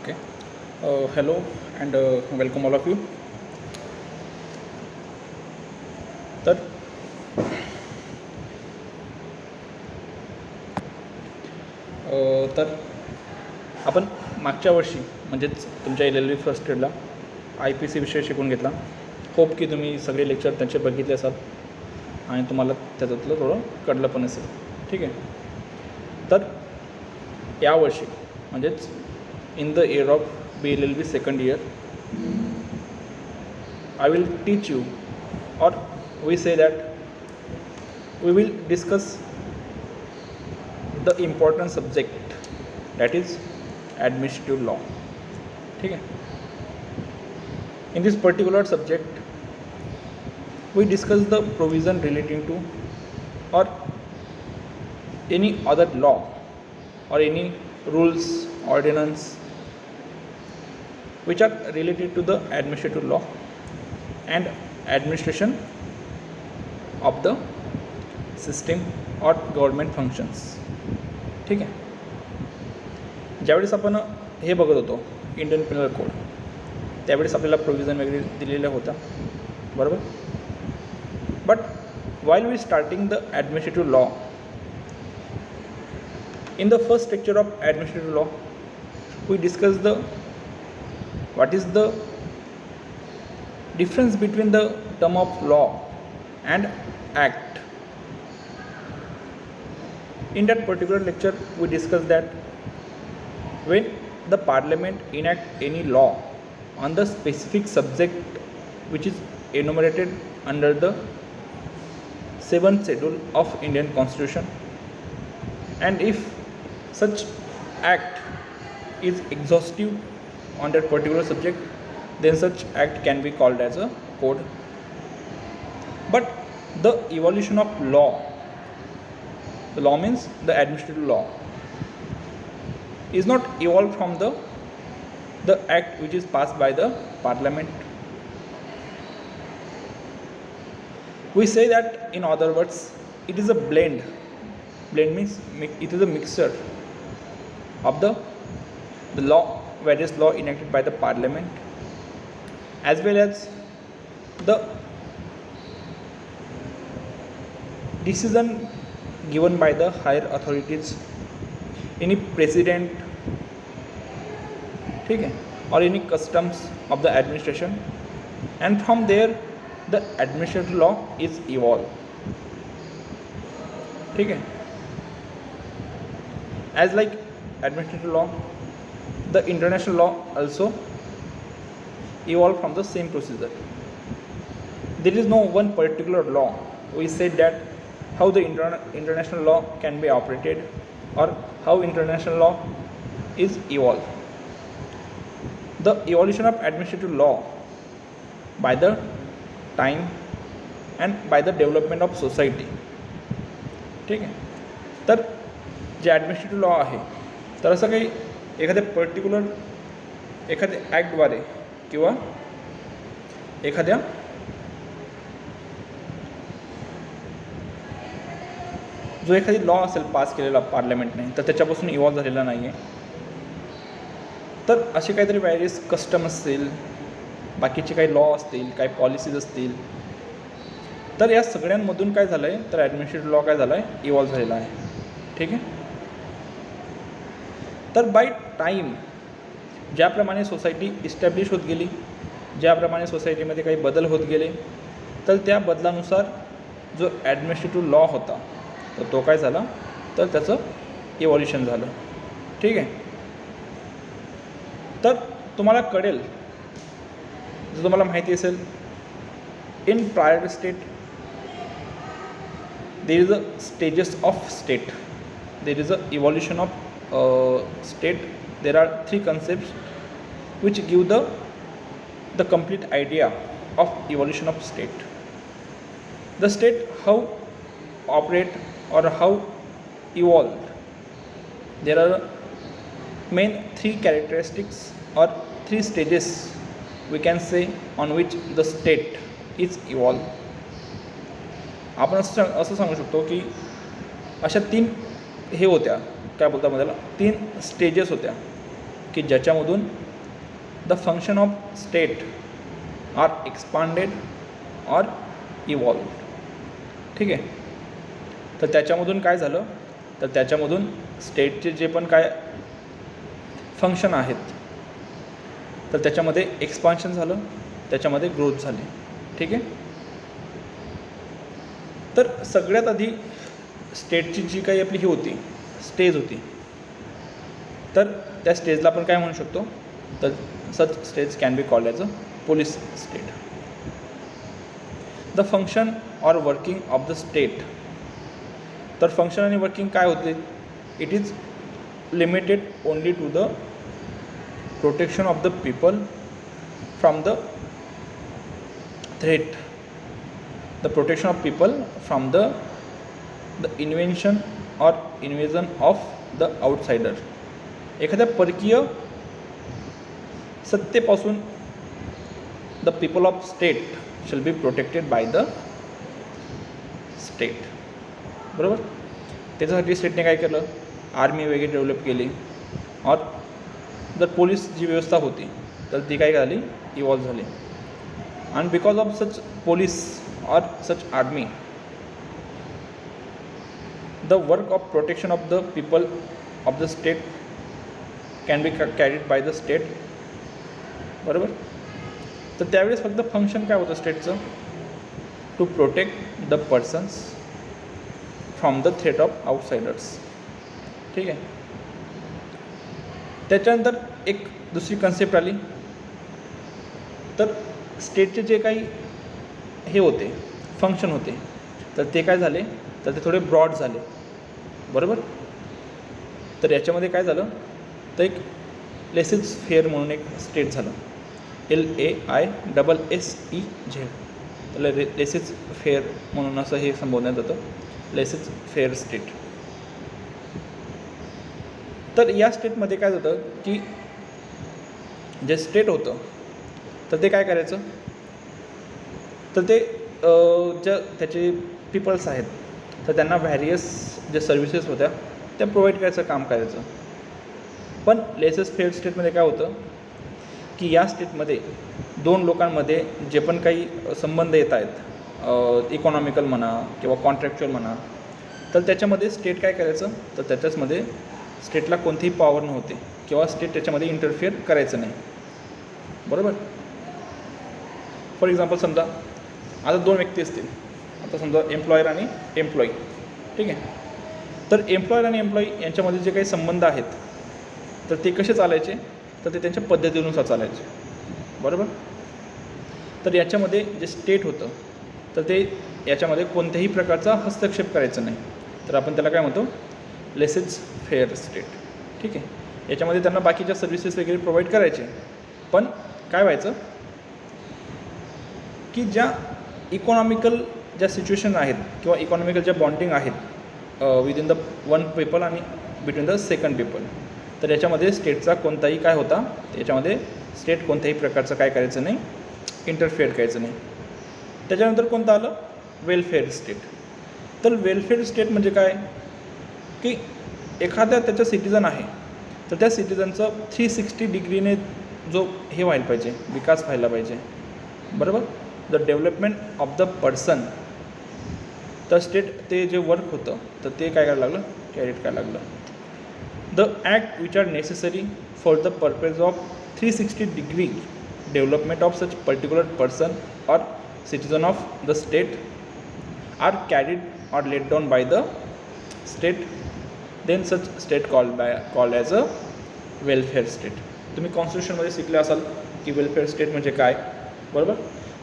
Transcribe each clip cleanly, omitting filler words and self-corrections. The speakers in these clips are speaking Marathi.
Okay. Hello and welcome all of you. तर तर आपण मागच्या वर्षी म्हणजेच तुमच्या LLB फर्स्ट इयरला IPC विषय शिकून घेतला. होप की तुम्ही सगळे लेक्चर त्यांचे बघितले असाल आणि तुम्हाला त्याच्यातलं थोडं कळलं पण असेल. ठीक आहे. तर यावर्षी म्हणजेच in the year of BLLB second year I will teach you, or we say that we will discuss the important subject, that is administrative law. ठीक है. In this particular subject we discuss the provision relating to or any other law or any rules, ordinance which are related to the administrative law and administration of the system or government functions. ठीक आहे. ज्यावेळेस आपण हे बघत होतो इंडियन पिनल कोड, त्यावेळेस आपल्याला प्रोव्हिजन वगैरे दिलेल्या होत्या, बरोबर. But while we starting the administrative law, in the first lecture of administrative law we discuss the what is the difference between the term of law and act. In that particular lecture we discussed that when the parliament enact any law on the specific subject which is enumerated under the 7th schedule of Indian Constitution, and if such act is exhaustive on that particular subject, then such act can be called as a code. But the evolution of law, the law means the administrative law, is not evolved from the act which is passed by the parliament. We say that, in other words, it is a blend. Blend means it is a mixture of the law, various law enacted by the parliament, as well as the decision given by the higher authorities, any president, ठीक है, or any customs of the administration, and from there the administrative law is evolved. ठीक है. As like administrative law, the international law also evolved from the same procedure. There is no one particular law. We said that how the international law can be operated or how international law is evolved. The evolution of administrative law by the time and by the development of society. ठीक आहे. तर जे ॲडमिनिस्ट्रेटिव्ह लॉ आहे, तर असं काही एखाद्या पर्टिक्युलर एखाद्या ॲक्टद्वारे किंवा एखाद्या जो एखादी लॉ असेल पास केलेला पार्लमेंटने, तर त्याच्यापासून इव्हॉल्व झालेला नाही आहे. तर असे काहीतरी व्हॅरियस कस्टम असतील, बाकीचे काही लॉ असतील, काही पॉलिसीज असतील, तर या सगळ्यांमधून काय झालं आहे, तर ॲडमिनिस्ट्रेटिव्ह लॉ काय झाला आहे, इव्हॉल्व झालेला आहे. ठीक आहे. तर बाय टाईम ज्याप्रमाणे सोसायटी इस्टॅब्लिश होत गेली, ज्याप्रमाणे सोसायटीमध्ये काही बदल होत गेले, तर त्या बदलानुसार जो ॲडमिनिस्ट्रेटिव्ह लॉ होता, तर तो काय झाला, तर त्याचं इव्हॉल्युशन झालं. ठीक आहे. तर तुम्हाला कळेल, जर तुम्हाला माहिती असेल, in prior state there is a stages of state, there is a evolution of state. There are three concepts which give the complete idea of evolution of state. The state how operate or how evolved. There are main three characteristics or three stages we can say on which the state is evolved. आपण असं सांगू शकतो की अशा तीन हे होत्या, काय बोलतात मला, 3 स्टेजेस होत्या की ज्याच्यामधून the function of state are expanded or evolve. ठीक आहे. तर त्याच्यामधून काय झालं, तर त्याच्यामधून स्टेटचे जे पण काय फंक्शन आहेत तर त्याच्यामध्ये एक्सपान्शन झालं, त्याच्यामध्ये ग्रोथ झाली. ठीक आहे. तर सगळ्यात आधी स्टेटची जी काही आपली ही होती स्टेज होती, तर त्या स्टेजला आपण काय म्हणू शकतो, तर such stage can be called as a police state. The function or working of the state. तर फंक्शन आणि वर्किंग काय होते, it is limited only to the protection of the people from the threat, the protection of people from the invention or invasion of the outsider. एखाद्या परकीय सत्तेपासून the people of state shall be protected by the state. बरोबर. त्याच्यासाठी स्टेटने काय केलं, आर्मी वगैरे डेव्हलप केली, और जर पोलीस जी व्यवस्था होती तर ती काय झाली, इव्हॉल्व झाली. आणि बिकॉज ऑफ सच पोलीस और such army the work of protection of the people of the state can be carried by the state. बरोबर. तर त्यावेळेस फक्त फंक्शन काय होतं स्टेटचं, to protect the persons from the threat of outsiders. ठीक आहे. त्याच्यानंतर एक दुसरी कन्सेप्ट आली, तर स्टेटचे जे काही हे होते फंक्शन होते तर ते काय झाले, तर ते थोडे ब्रॉड झाले. बरोबर. तर याच्यामध्ये काय झालं, तर एक लेसेस फेअर म्हणून एक स्टेट झालं, LAISSEZ. त्याला लेसेस फेअर म्हणून असं हे संबोधण्यात जातं, लेसेस फेअर स्टेट. तर या स्टेटमध्ये काय होतं की जे स्टेट होतं तर ते काय करायचं, तर ते ज्या त्याचे पीपल्स आहेत तर त्यांना व्हॅरियस ज्या सर्व्हिसेस होत्या त्या प्रोव्हाइड करायचं काम करायचं. पण लेसेस फेअर स्टेटमध्ये काय होतं की या स्टेटमध्ये दोन लोकांमध्ये जे पण काही संबंध येत आहेत, इकॉनॉमिकल म्हणा किंवा कॉन्ट्रॅक्च्युअल म्हणा, तर त्याच्यामध्ये स्टेट काय करायचं, तर त्याच्याचमध्ये स्टेटला कोणतीही पॉवर नव्हती किंवा स्टेट त्याच्यामध्ये इंटरफिअर करायचं नाही. बरोबर. फॉर एक्झाम्पल समजा आता दोन व्यक्ती असतील, आता समजा एम्प्लॉयर आणि एम्प्लॉई. ठीक आहे. तर एम्प्लॉयर आणि एम्प्लॉई यांच्यामध्ये जे काही संबंध आहेत तर ते कसे चालायचे, तर ते त्यांच्या पद्धतीनुसार चालायचे. बरोबर. तर याच्यामध्ये जे स्टेट होतं तर ते याच्यामध्ये कोणत्याही प्रकारचा हस्तक्षेप करायचा नाही, तर आपण त्याला काय म्हणतो, लेसेस फेअर स्टेट. ठीक आहे. याच्यामध्ये त्यांना बाकीच्या सर्व्हिसेस वगैरे प्रोव्हाइड करायचे, पण काय व्हायचं की ज्या इकॉनॉमिकल ज्या सिच्युएशन आहेत किंवा इकॉनॉमिकल ज्या बॉन्डिंग आहेत विदिन द वन पीपल आणि बिटवीन द सेकंड पीपल, तर याच्यामध्ये स्टेटचा कोणताही काय होता, याच्यामध्ये स्टेट कोणत्याही प्रकारचं काय करायचं नाही, इंटरफिअर करायचं नाही. त्याच्यानंतर कोणतं आलं, वेलफेअर स्टेट. तर वेलफेअर स्टेट म्हणजे काय की एखाद्या त्याचा सिटिझन आहे तर त्या सिटिझनचं 360 डिग्रीने जो हे व्हायला पाहिजे, विकास व्हायला पाहिजे. बरोबर. The development of the person, तर स्टेट ते जे वर्क होतं तर ते काय करायला लागलं, कॅरीट करायला लागलं. The act which are necessary for the purpose of 360 degree development of such particular person or citizen of the state are carried or laid down by the state, then such state called as a welfare state. तुम्ही कॉन्स्टिट्यूशनमध्ये शिकले असाल की वेलफेअर स्टेट म्हणजे काय. बरोबर.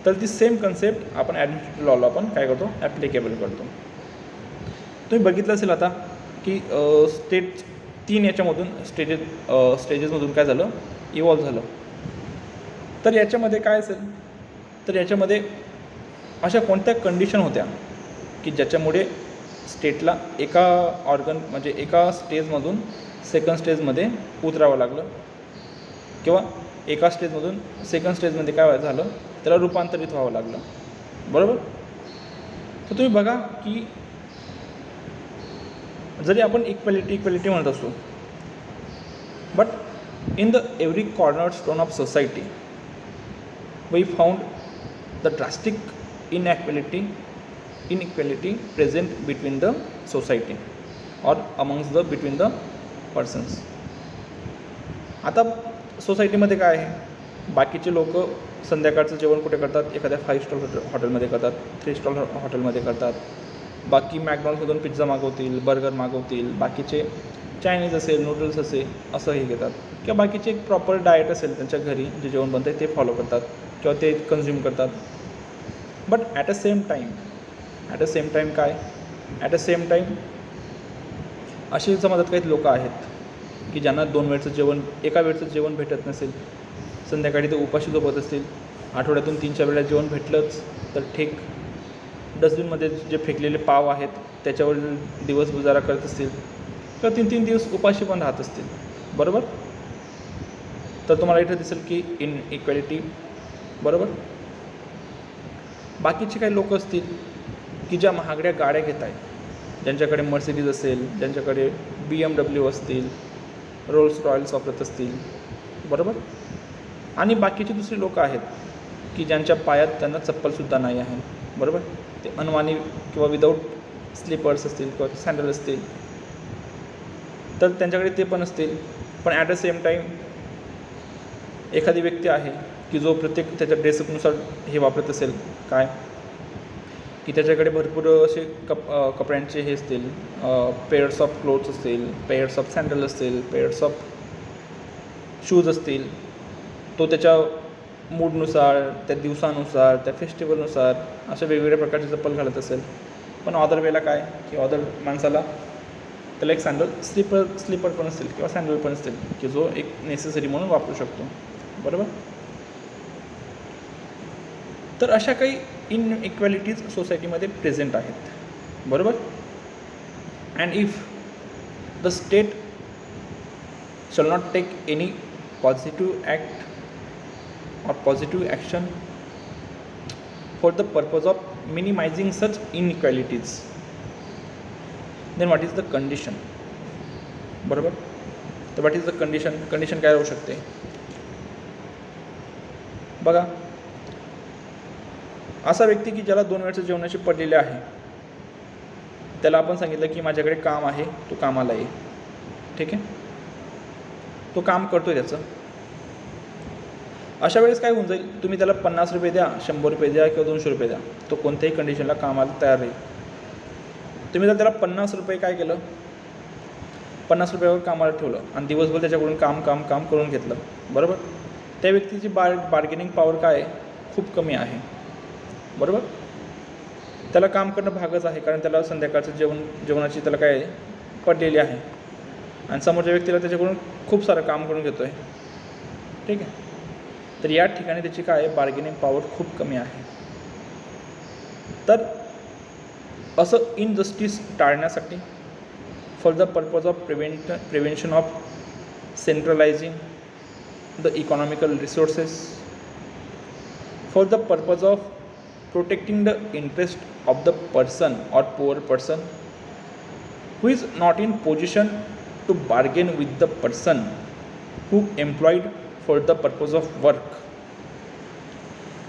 तर ती सेम कन्सेप्ट आपण ॲडमिनिस्ट्रेटिव्ह लॉला आपण काय करतो, ॲप्लिकेबल करतो. तुम्ही बघितलं असेल आता की स्टेट 3 याच्यामधून स्टेजेसमधून काय झालं, इव्हॉल्व झालं. तर याच्यामध्ये काय असेल, तर याच्यामध्ये अशा कोणत्या कंडिशन होत्या की ज्याच्यामुळे स्टेटला एका ऑर्गन म्हणजे एका स्टेजमधून सेकंड स्टेजमध्ये उतरावं लागलं किंवा एका स्टेजमधून सेकंड स्टेजमध्ये काय झालं, त्याला रूपांतरित व्हावं लागलं. बरोबर. तर तुम्ही बघा की जरी आपण इक्वॅलिटी म्हणत असतो, but In the every cornerstone of society, we found the drastic inequality present between the society or amongst the between the persons. आता सोसायटीमध्ये काय आहे, बाकीचे लोक संध्याकाळचं जेवण कुठे करतात, एखाद्या 5 स्टार हॉटेलमध्ये करतात, 3 स्टार हॉटेलमध्ये करतात. बाकी मॅकडॉनल्ड्समधून पिझ्झा मागवतील, बर्गर मागवतील, बाकीचे चायनीज असेल, नूडल्स असेल असं हे घेतात, किंवा बाकीचे एक प्रॉपर डाएट असेल त्यांच्या घरी जे जेवण बनतं आहे ते फॉलो करतात किंवा ते कन्झ्युम करतात. But at a same time काय, ॲट अ सेम टाईम अशी समाजात काही लोक आहेत की ज्यांना 2 वेळचं जेवण, एका वेळचं जेवण भेटत नसेल, संध्याकाळी ते उपाशी झोपत असतील, आठवड्यातून 3-4 वेळा जेवण भेटलंच तर ठीक, डस्टबिनमध्ये जे फेकलेले पाव आहेत त्याच्यावर दिवस गुजारा करत असतील किंवा 3-3 दिवस उपाशी पण राहत असतील. बरोबर. तर तुम्हाला इथे दिसेल की इनइक्वॅलिटी. बरोबर. बाकीचे काही लोक असतील की ज्या महागड्या गाड्या घेत आहेत, ज्यांच्याकडे मर्सिडीज असेल, ज्यांच्याकडे BMW असतील, रोल्स रॉयल्स वापरत असतील. बरोबर. आणि बाकीची दुसरी लोक आहेत की ज्यांच्या पायात त्यांना चप्पलसुद्धा नाही आहे. बरोबर. ते अनवाणी किंवा विदाऊट स्लीपर्स असतील किंवा सँडल असतील, तर त्यांच्याकडे ते पण असतील. पण ॲट द सेम टाईम एखादी व्यक्ती आहे की जो प्रत्येक त्याच्या ड्रेसनुसार हे वापरत असेल, काय की त्याच्याकडे भरपूर असे कपड्यांचे हे असतील, पेअर्स ऑफ क्लोथ्स असतील, पेअर्स ऑफ सँडल असतील, पेअर्स ऑफ शूज असतील. तो त्याच्या मूडनुसार, त्या दिवसानुसार, त्या फेस्टिवलनुसार अशा वेगवेगळ्या प्रकारचे चप्पल घालत असेल. पण अदर वेळेला काय की अदर माणसाला त्याला एक स्लीपर पण असतील किंवा सँडल पण असतील की जो एक नेसेसरी म्हणून वापरू शकतो. बरोबर. तर अशा काही इनइक्वॅलिटीज सोसायटीमध्ये प्रेझेंट आहेत. बरोबर. And if the state shall not take any positive act or positive action for the purpose of minimizing such inequalities, then what is the condition? बरोबर. तर what is the condition काय होऊ शकते बघा. असा व्यक्ती की ज्याला 2 वेळच्या जेवणाची पडलेली आहे, त्याला आपण सांगितलं की माझ्याकडे काम आहे, तू कामाला ये. ठीक आहे. तो काम करतोय त्याचं. अशा वेळेस काय होऊन जाईल, तुम्ही त्याला 50 रुपये द्या, 100 रुपये द्या किंवा 200 रुपये द्या, तो कोणत्याही कंडिशनला कामाला तयार राहील. तुम्ही जर त्याला 50 रुपये काय केलं, 50 रुपयावर कामाला ठेवलं आणि दिवसभर त्याच्याकडून काम करून घेतलं. बरोबर. त्या व्यक्तीची बार्गेनिंग पॉवर काय आहे, खूप कमी आहे. बरोबर. त्याला काम करणं भागच आहे, कारण त्याला संध्याकाळचं जेवणाची त्याला काय पडलेली आहे आणि समोरच्या व्यक्तीला त्याच्याकडून खूप सारं काम करून घेतो आहे. ठीक आहे. तर या ठिकाणी त्याची काय बार्गेनिंग पॉवर खूप कमी आहे. तर असं इनजस्टिस टाळण्यासाठी, for the purpose of prevention of centralising the economical resources, for the purpose of protecting the interest of the person और poor person who is not in position to bargain with the person who employed for the purpose of work.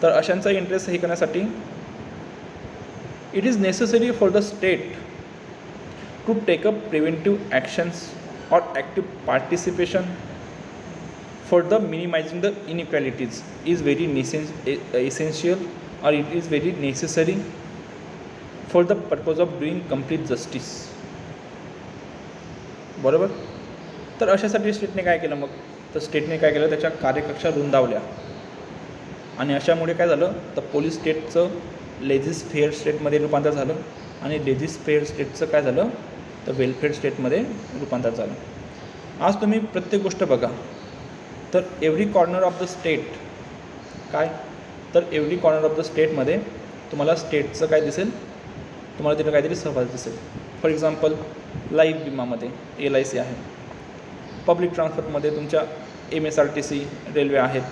तर अशांचा इंटरेस्ट हे करण्यासाठी it is necessary for the state to take up preventive actions or active participation for the minimizing the inequalities is very essential, or it is very necessary for the purpose of doing complete justice. बरोबर. तर अशासाठी स्टेटने काय केलं मग, तर स्टेटने काय केलं, त्याच्या कार्यकक्षा रुंदावल्या आणि अशामुळे काय झालं, तर पोलीस स्टेटचं लेजिस्फेअर स्टेटमध्ये रूपांतर झालं आणि लेजिस्फेअर स्टेटचं काय झालं, तर वेलफेअर स्टेटमध्ये रूपांतर झालं. आज तुम्ही प्रत्येक गोष्ट बघा, तर every corner of the state काय, तर एव्हरी कॉर्नर ऑफ द स्टेटमध्ये तुम्हाला स्टेटचं काय दिसेल, तुम्हाला तिथं काहीतरी सहभाग दिसेल. फॉर एक्झाम्पल लाईफ विमामध्ये LIC आहे, पब्लिक ट्रान्सपोर्टमध्ये तुमच्या MSRTC रेल्वे आहेत.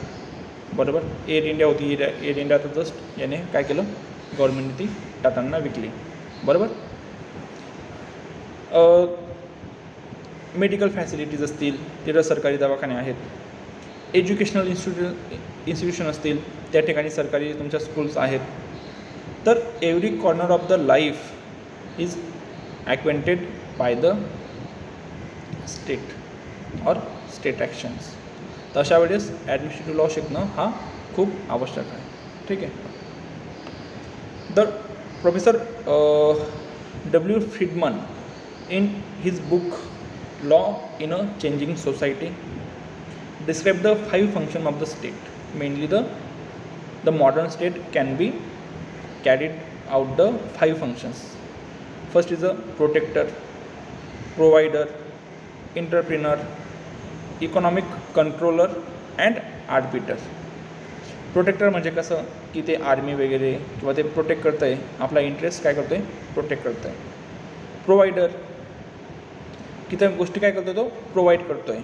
बरोबर. एअर इंडिया होती, एअर इंडिया तर जस्ट याने काय केलं, गव्हर्नमेंटने ती टाटांना विकली. बरोबर. मेडिकल फॅसिलिटीज असतील, तिथं सरकारी दवाखाने आहेत. एज्युकेशनल इन्स्टिट्यूशन असतील, त्या ठिकाणी सरकारी तुमच्या स्कूल्स आहेत. तर every corner of the life is acquainted by the state और स्टेट ॲक्शन्स. तर अशा वेळेस ॲडमिनिस्ट्रेटिव्ह लॉ शिकणं हा खूप आवश्यक आहे. ठीक आहे. तर professor W. Friedman in his book Law in a Changing Society describe the 5 functions of the state. Mainly the modern state can be carried out the 5 functions. First is a protector, provider, entrepreneur, economic controller and arbiter. Protector म्हणजे कसं की ते आर्मी वगैरे किंवा ते प्रोटेक्ट करतं आहे, आपला इंटरेस्ट काय करतो आहे, प्रोटेक्ट करतं आहे. प्रोवायडर की त्या गोष्टी काय करतो तो प्रोव्हाइड करतो आहे.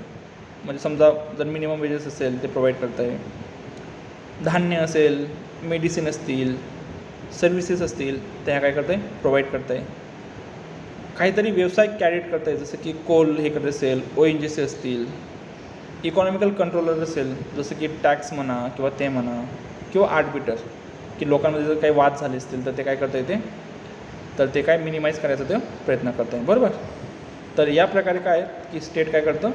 म्हणजे समजा जर मिनिमम वेजेस असेल ते प्रोव्हाइड करतं आहे, धान्य असेल, मेडिसिन असतील, सर्व्हिसेस असतील, त्या काय करतं आहे, प्रोव्हाइड करतं आहे. काहीतरी व्यवसाय कॅरीट करतं आहे, जसं की कोल हे करत असेल, ONGC असतील. इकॉनॉमिकल कंट्रोलर असेल, जसं की टॅक्स म्हणा किंवा ते म्हणा, किंवा आर्बिटर की लोकांमध्ये जर काही वाद झाले असतील तर ते काय करता येते, तर ते काय मिनिमाइज करायचा ते प्रयत्न करत आहे. बरोबर. तर या प्रकारे काय की स्टेट काय करतं,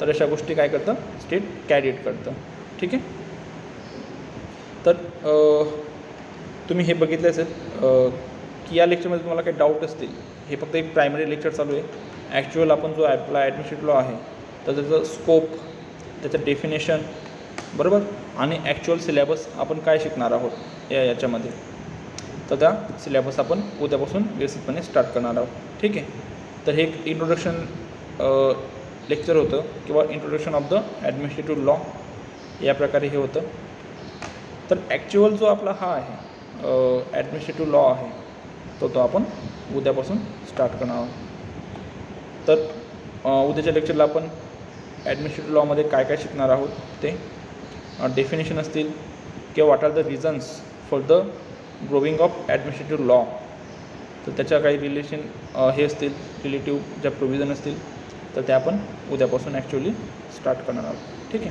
तर अशा गोष्टी काय करतं, स्टेट कॅरीट करतं. ठीक आहे. तर तुम्ही हे बघितलं असेल की या लेक्चरमध्ये तुम्हाला काही डाऊट असतील. हे फक्त एक प्रायमरी लेक्चर चालू आहे. ॲक्च्युअल आपण जो आपला ॲडमिनिस्ट्रेटिव्ह लॉ आहे तर त्याचं स्कोप, त्याचं डेफिनेशन, बरोबर, आणि ॲक्च्युअल सिलेबस आपण काय शिकणार आहोत याच्यामध्ये, तर त्या सिलेबस आपण उद्यापासून व्यवस्थितपणे स्टार्ट करणार आहोत. ठीक आहे. तर हे एक इंट्रोडक्शन लेक्चर होतं किंवा introduction of the administrative law, या प्रकारे हे होतं. तर ॲक्च्युअल जो आपला हा आहे ॲडमिनिस्ट्रेटिव्ह लॉ आहे तो आपण उद्यापासून स्टार्ट करणार आहोत. तर उद्याच्या लेक्चरला आपण ॲडमिनिस्ट्रेटिव्ह लॉमध्ये काय काय शिकणार आहोत ते डेफिनेशन असतील किंवा what are the reasons for the growing of administrative law, तर त्याच्या काही रिलेशन हे असतील, रिलेटिव्ह ज्या प्रोव्हिजन असतील, तर त्या आपण उद्यापासून ॲक्च्युअली स्टार्ट करणार आहोत. ठीक आहे.